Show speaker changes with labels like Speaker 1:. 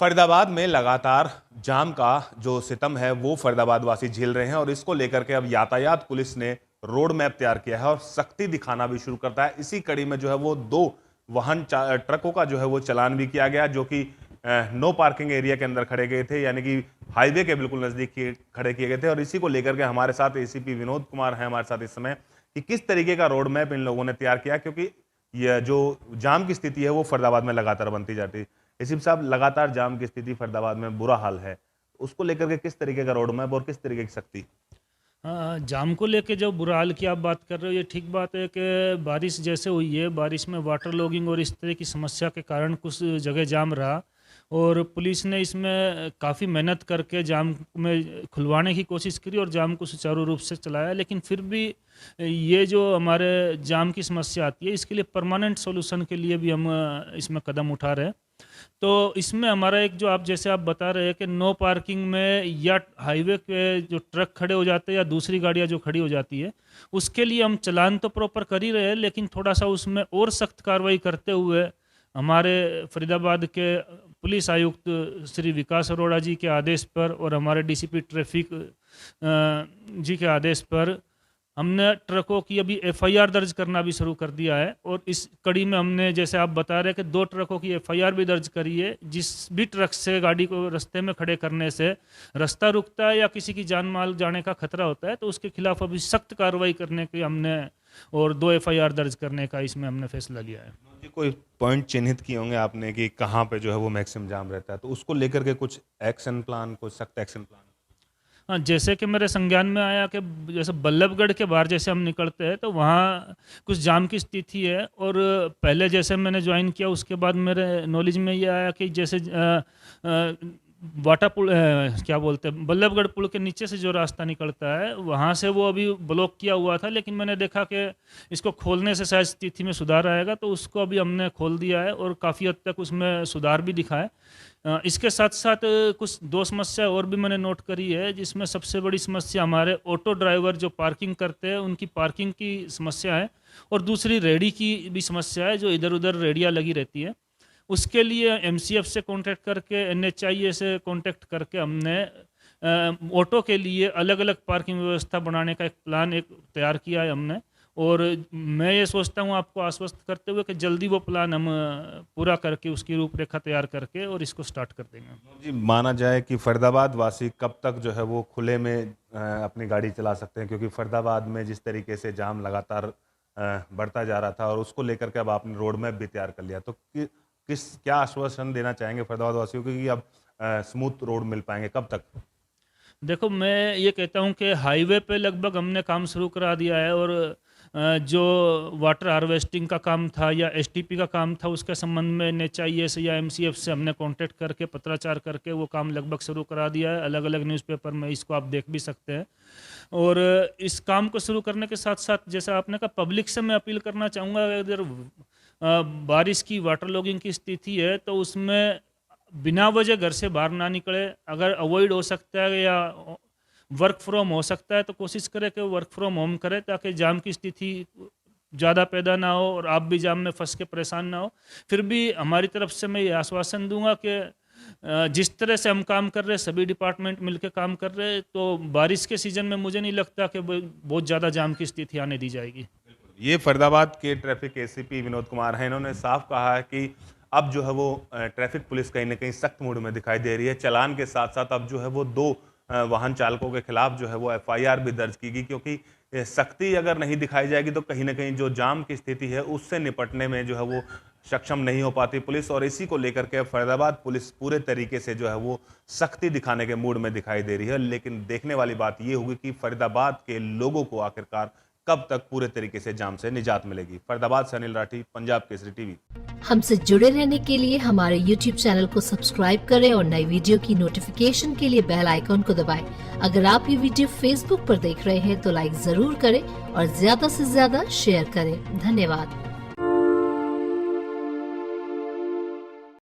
Speaker 1: फरीदाबाद में लगातार जाम का जो सितम है वो फरीदाबाद वासी झेल रहे हैं और इसको लेकर के अब यातायात पुलिस ने रोड मैप तैयार किया है और सख्ती दिखाना भी शुरू करता है। इसी कड़ी में जो है वो दो ट्रकों का जो है वो चालान भी किया गया, जो कि नो पार्किंग एरिया के अंदर खड़े गए थे, यानी कि हाईवे के बिल्कुल नजदीक खड़े किए गए थे। और इसी को लेकर के हमारे साथ एसीपी विनोद कुमार हैं हमारे साथ इस समय, कि किस तरीके का रोड मैप इन लोगों ने तैयार किया, क्योंकि यह जो जाम की स्थिति है वो फरीदाबाद में लगातार बनती जाती है। एसीपी साहब, लगातार जाम की स्थिति फरीदाबाद में बुरा हाल है, उसको लेकर के किस तरीके का रोड मैप और किस तरीके की सख्ती?
Speaker 2: जाम को लेके जो बुरा हाल की आप बात कर रहे हो, ये ठीक बात है कि बारिश जैसे हुई है, बारिश में वाटर लॉगिंग और इस तरह की समस्या के कारण कुछ जगह जाम रहा और पुलिस ने इसमें काफ़ी मेहनत करके जाम में खुलवाने की कोशिश करी और जाम को सुचारू रूप से चलाया। लेकिन फिर भी ये जो हमारे जाम की समस्या आती है, इसके लिए परमानेंट सॉल्यूशन के लिए भी हम इसमें कदम उठा रहे हैं। तो इसमें हमारा एक जो आप जैसे आप बता रहे हैं कि नो पार्किंग में या हाईवे के जो ट्रक खड़े हो जाते हैं या दूसरी गाड़ियां जो खड़ी हो जाती है, उसके लिए हम चालान तो प्रॉपर कर ही रहे हैं, लेकिन थोड़ा सा उसमें और सख्त कार्रवाई करते हुए हमारे फरीदाबाद के पुलिस आयुक्त श्री विकास अरोड़ा जी के आदेश पर और हमारे डीसीपी ट्रैफिक जी के आदेश पर हमने ट्रकों की अभी एफआईआर दर्ज करना भी शुरू कर दिया है। और इस कड़ी में हमने जैसे आप बता रहे हैं कि 2 ट्रकों की एफआईआर भी दर्ज करी है। जिस भी ट्रक से गाड़ी को रास्ते में खड़े करने से रास्ता रुकता है या किसी की जान माल जाने का खतरा होता है, तो उसके खिलाफ अभी सख्त कार्रवाई करने की हमने और 2 एफआईआर दर्ज करने का इसमें हमने फैसला लिया है।
Speaker 1: जी, कोई पॉइंट चिन्हित किए होंगे आपने कि कहाँ पे जो है वो मैक्सिमम जाम रहता है, तो उसको लेकर के कुछ एक्शन प्लान, कुछ सख्त एक्शन प्लान?
Speaker 2: हाँ, जैसे कि मेरे संज्ञान में आया कि जैसे बल्लभगढ़ के बाहर जैसे हम निकलते हैं तो वहाँ कुछ जाम की स्थिति है। और पहले जैसे मैंने ज्वाइन किया उसके बाद मेरे नॉलेज में ये आया कि जैसे वाटा पुल क्या बोलते हैं, बल्लभगढ़ पुल के नीचे से जो रास्ता निकलता है वहाँ से वो अभी ब्लॉक किया हुआ था, लेकिन मैंने देखा कि इसको खोलने से शायद स्थिति में सुधार आएगा, तो उसको अभी हमने खोल दिया है और काफ़ी हद तक उसमें सुधार भी दिखा है। इसके साथ साथ कुछ 2 समस्या और भी मैंने नोट करी है, जिसमें सबसे बड़ी समस्या हमारे ऑटो ड्राइवर जो पार्किंग करते हैं उनकी पार्किंग की समस्या है और दूसरी रेहड़ी की भी समस्या है, जो इधर उधर रेहड़ियाँ लगी रहती है। उसके लिए एमसीएफ से कांटेक्ट करके, एनएचआईए से कांटेक्ट करके हमने ऑटो के लिए अलग अलग पार्किंग व्यवस्था बनाने का एक प्लान तैयार किया है हमने। और मैं ये सोचता हूँ आपको आश्वस्त करते हुए कि जल्दी वो प्लान हम पूरा करके उसकी रूपरेखा तैयार करके और इसको स्टार्ट कर देंगे।
Speaker 1: जी, माना जाए कि फरीदाबाद वासी कब तक जो है वो खुले में अपनी गाड़ी चला सकते हैं, क्योंकि फरीदाबाद में जिस तरीके से जाम लगातार बढ़ता जा रहा था और उसको लेकर के अब आपने रोड मैप भी तैयार कर लिया, तो क्या आश्वासन देना चाहेंगे फरीदाबाद वासियों को कि अब स्मूथ रोड मिल पाएंगे, कब तक?
Speaker 2: देखो, मैं ये कहता हूँ कि हाईवे पे लगभग हमने काम शुरू करा दिया है और जो वाटर हार्वेस्टिंग का काम था या एसटीपी का काम था उसके संबंध में एनएचआईए से या एमसीएफ से हमने कांटेक्ट करके पत्राचार करके वो काम लगभग शुरू करा दिया है। अलग अलग न्यूज़पेपर में इसको आप देख भी सकते हैं। और इस काम को शुरू करने के साथ साथ जैसा आपने कहा, पब्लिक से मैं अपील करना चाहूँगा, अगर बारिश की वाटर लॉगिंग की स्थिति है तो उसमें बिना वजह घर से बाहर ना निकले। अगर अवॉइड हो सकता है या वर्क फ्रॉम हो सकता है तो कोशिश करें कि वर्क फ्रॉम होम करें, ताकि जाम की स्थिति ज़्यादा पैदा ना हो और आप भी जाम में फंस के परेशान ना हो। फिर भी हमारी तरफ से मैं ये आश्वासन दूंगा कि जिस तरह से हम काम कर रहे हैं, सभी डिपार्टमेंट मिलकर काम कर रहे हैं, तो बारिश के सीज़न में मुझे नहीं लगता कि बहुत ज़्यादा जाम की स्थिति आने दी जाएगी।
Speaker 1: ये फरीदाबाद के ट्रैफिक एसीपी विनोद कुमार हैं। इन्होंने साफ कहा है कि अब जो है वो ट्रैफिक पुलिस कहीं ना कहीं सख्त मूड में दिखाई दे रही है। चालान के साथ साथ अब जो है वो 2 वाहन चालकों के खिलाफ जो है वो एफआईआर भी दर्ज की गई, क्योंकि सख्ती अगर नहीं दिखाई जाएगी तो कहीं ना कहीं जो जाम की स्थिति है उससे निपटने में जो है वो सक्षम नहीं हो पाती पुलिस। और इसी को लेकर के फरीदाबाद पुलिस पूरे तरीके से जो है वो सख्ती दिखाने के मूड में दिखाई दे रही है। लेकिन देखने वाली बात ये होगी कि फरीदाबाद के लोगों को आखिरकार कब तक पूरे तरीके से जाम से निजात मिलेगी। फरीदाबाद से अनिल राठी, पंजाब केसरी टीवी।
Speaker 3: हमसे जुड़े रहने के लिए हमारे YouTube चैनल को सब्सक्राइब करें और नई वीडियो की नोटिफिकेशन के लिए बेल आइकॉन को दबाएं। अगर आप ये वीडियो Facebook पर देख रहे हैं तो लाइक जरूर करें और ज्यादा से ज्यादा शेयर करें। धन्यवाद।